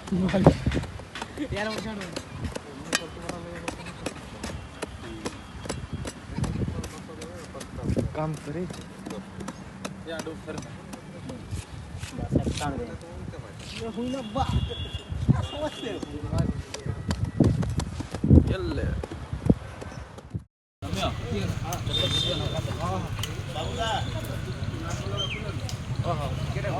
यार वो छोड़ काम करे या दो सर बस काम दे ये हुई ना बा समझते चल बाबूदा ओहो किधर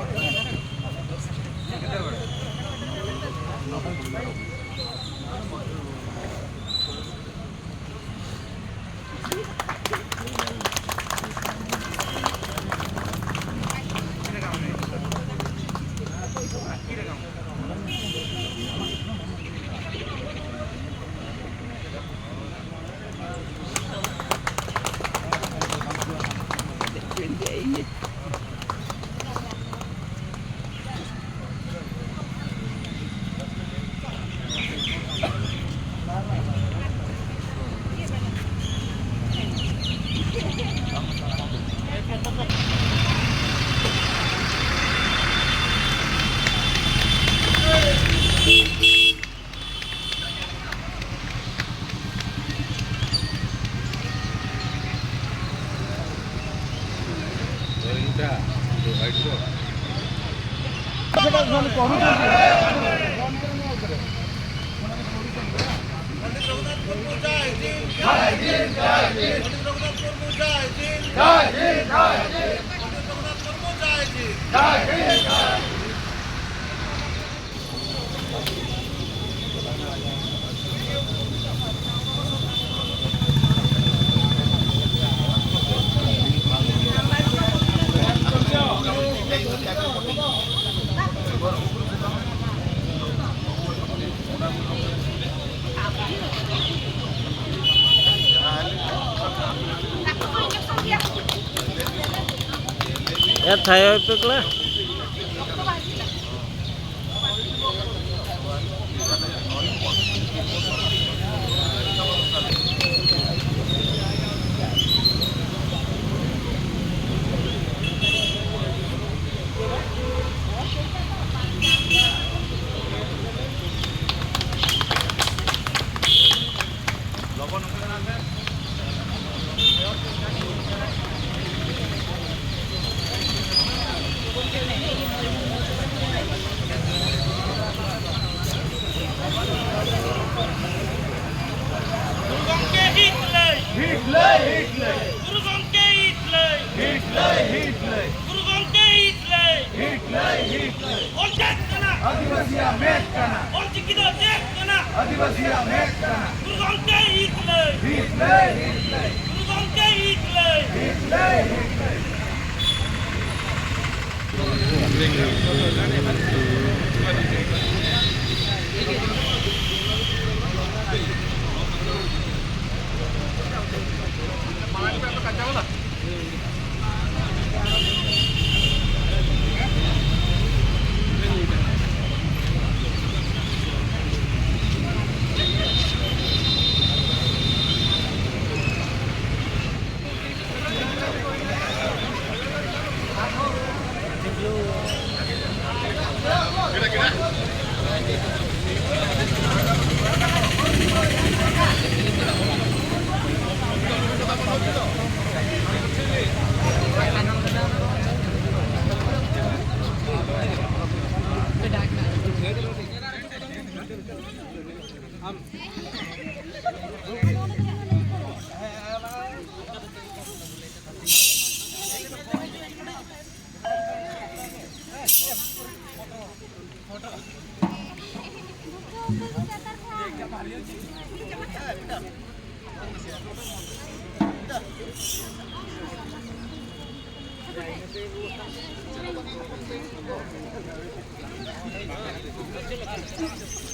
ya saya itu lah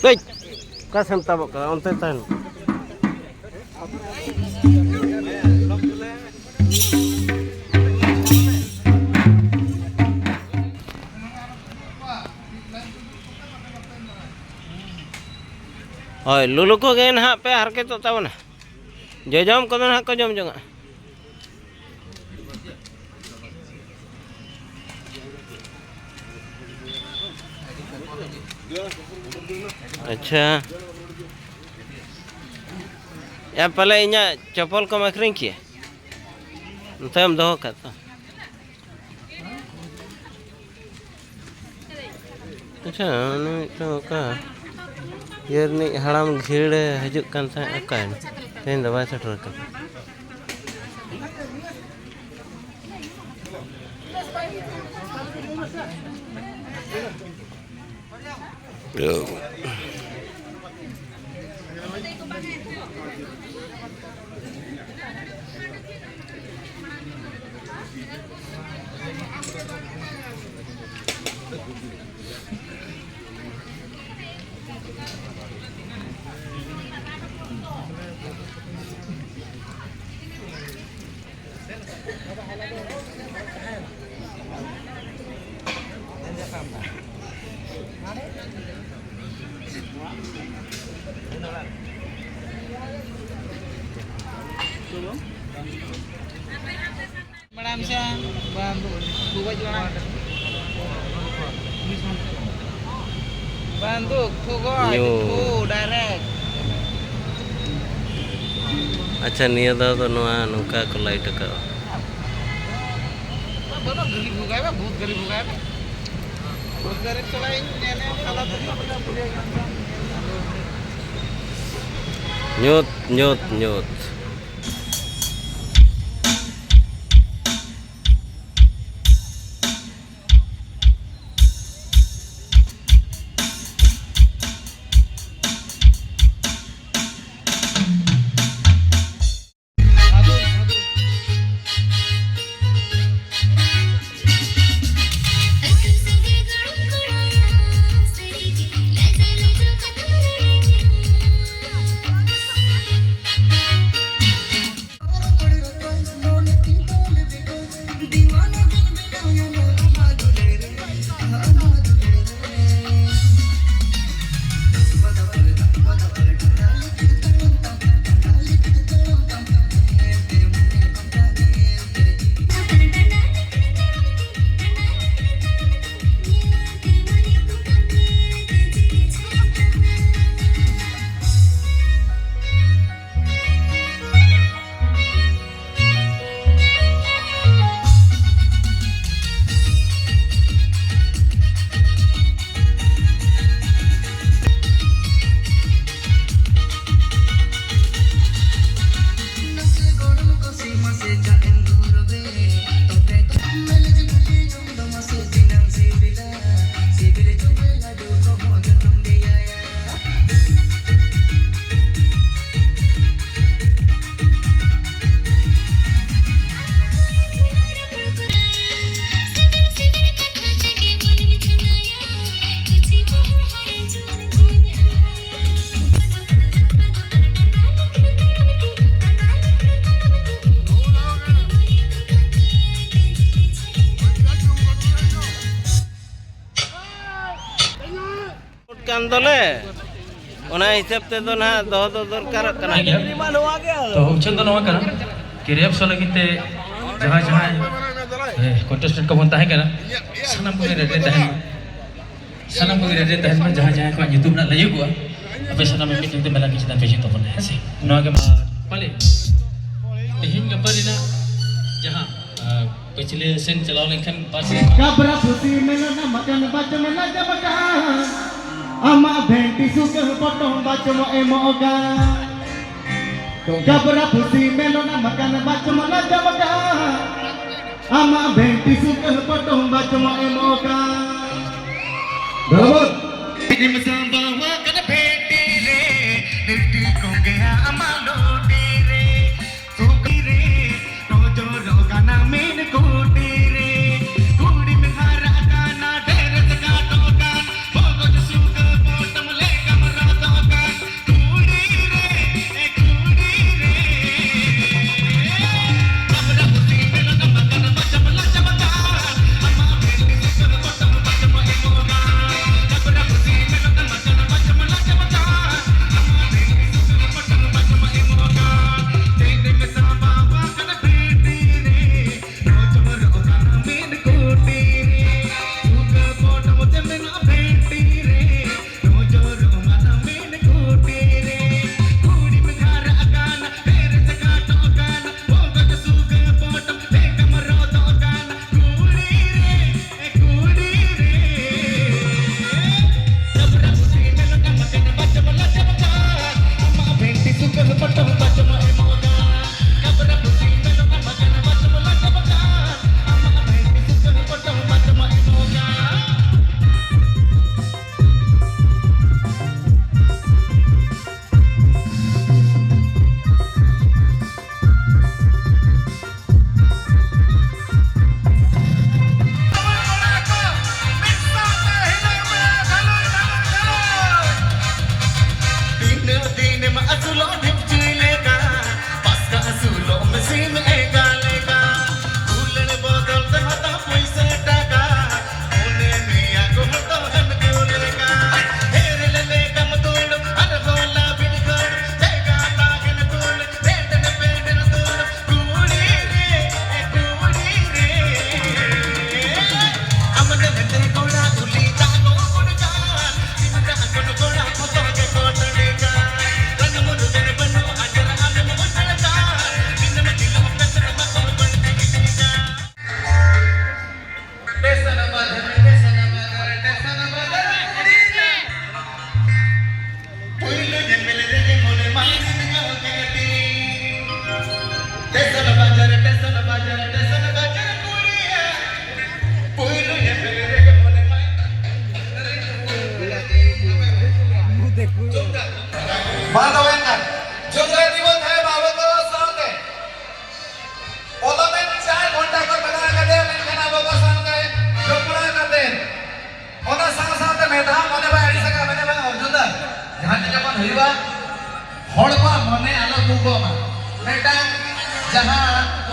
Baik, kasih tabok ke onten tan. Oi, lulu ko gen ha pe har ke to tahu na. Jom ko na ko jom jong. अच्छा या पहले इन्या चप्पल को अखरिंग किए तम दो का तो अच्छा तो का यार नहीं हड़ाम घीड़ हजुक कान था अकान तेन दवा सेटर का Madam siya, buat jualan. Banduk, tuh direct. अच्छा निया दा तो नोआ नुका को लाइट का बोलो गरीब हो गया बहुत गरीब हो गया बहुत गरीब चलाएं नेने हालत न्योत न्योत न्योत कांदोले उना हिसाब ते तो ना दो दरकार कना तो उछन तो नवा कना कि रेप सो लगिते जहां जहां कंटेस्टेंट को बनता है कना सनम को रेड तहन सनम को रेड तहन में जहां जहां को यूट्यूब ना लई को अबे सनम में किते मेला किछ ता पेज तो बने है से नवा के पले तेहिन के परिना जहां पिछले सेन चलाव लेखन पास कबरा खुशी मेला ना मकन बच मेला जब का ama benti suka potong baca mo emoga kabra pusi melona makan baca mana jamaga ama benti suka potong baca mo emoga berabat ini mesamba kana benti re niti ko gaya ama lodi re suki re no joro kana min koti re kudi mein hara kana der ka to ka bogo suka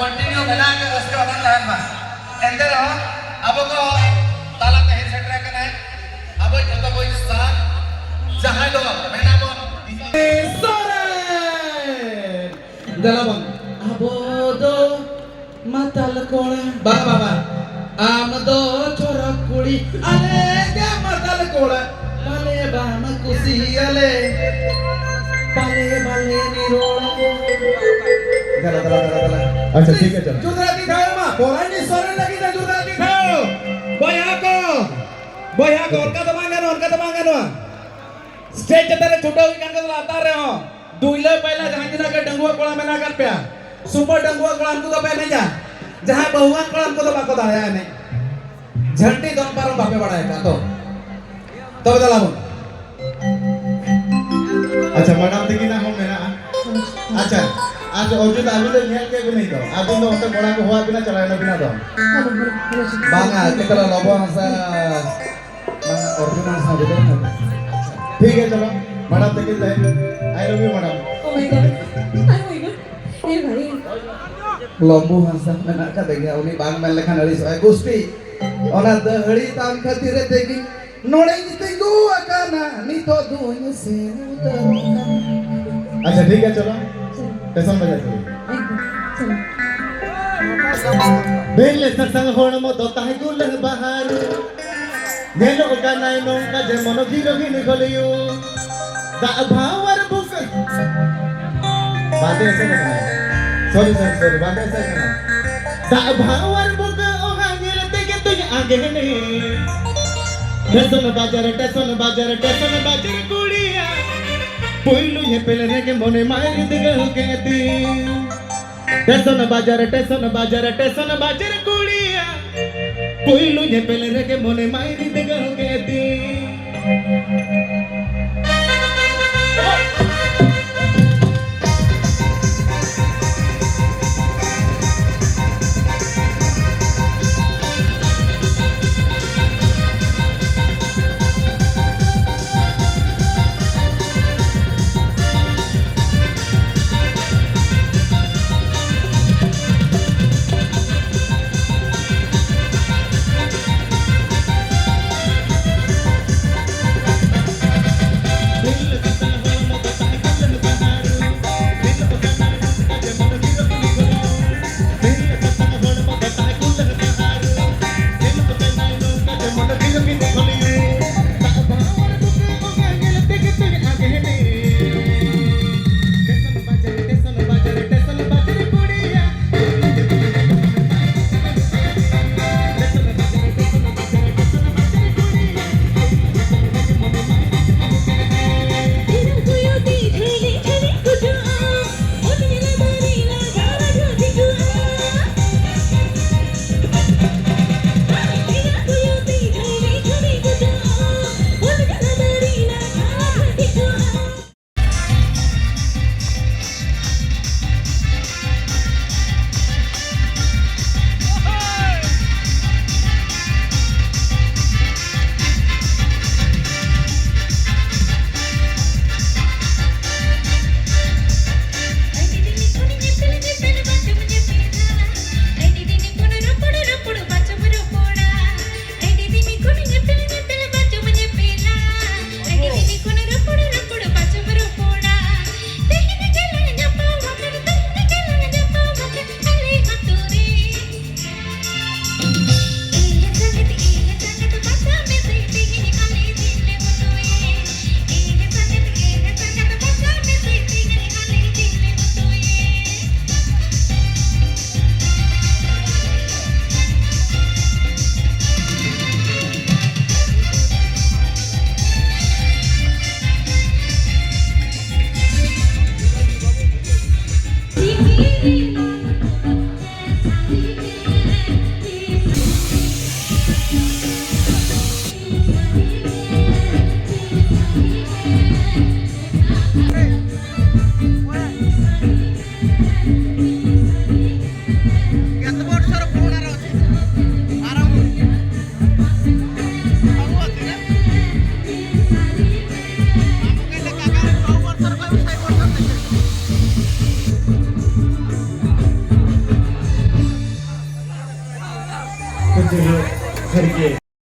continue बना के उसके बाद रहन बा एंदे रहो अब को ताला ते सेंटर के ना अब जतो कोई स्थान जहां दो मेना को Sore! Dalabang. Abodo matal kola. Baba. Amdo corak kuli. Ale ga matal kola. Bale bam kusi ale. Bale bale nirola. Dala. अच्छा ठीक है चलो Judrati thao ma. Porani sore lagi na judrati thao. Boy hako. Orka temangan. Stage जतरे छोटो की कान को आता रहे हो दुइले पहला जहां जिना के डंगुआ कोला में ना कर पे सुपर डंगुआ कोला हमको तो पे नहीं जा जहां बहुआ कोला हमको तो बाको दाया नहीं झंडी दोन पारों बापे बढ़ाए का तो बदला बोल अच्छा मैडम देखी ना हम मेरा अच्छा आज अर्जुन अभी तो नेल के भी नहीं दो अभी तो होते बड़ा को हुआ बिना चलाए ना बिना दो बांगा कितना लोगों हंसा अर्जुन हंसा देते हैं ठीक है चलो मैडम देखी जाए I love you madam Oh my god. Eh भाई. लंबू हंसा में ना का देखिए उन्हीं बांग में लेखन अड़ी सोए गुस्टी और ना दहड़ी ताम खातिर देखी नोड़े निते गो अकाना नी तो दुनिया से अच्छा ठीक है चलो टेंशन बजा चलो बेले सत्संग होण मो तो ताहे गुल बहार नेनो का नाय नो का जे मनो गिरो गिन खोलियो दा भावर बुक बातें ऐसे नहीं सॉरी बातें ऐसे नहीं दा भावर बुक ओ हांगेल ते के तुझे आगे नहीं टेसन बाजार कुड़िया पोइलु ये पेले के मोने मार दिग के दी टेसन बाजार कुड़िया पोइलु ये पेले के मोने मार दिग के दी जो है घर के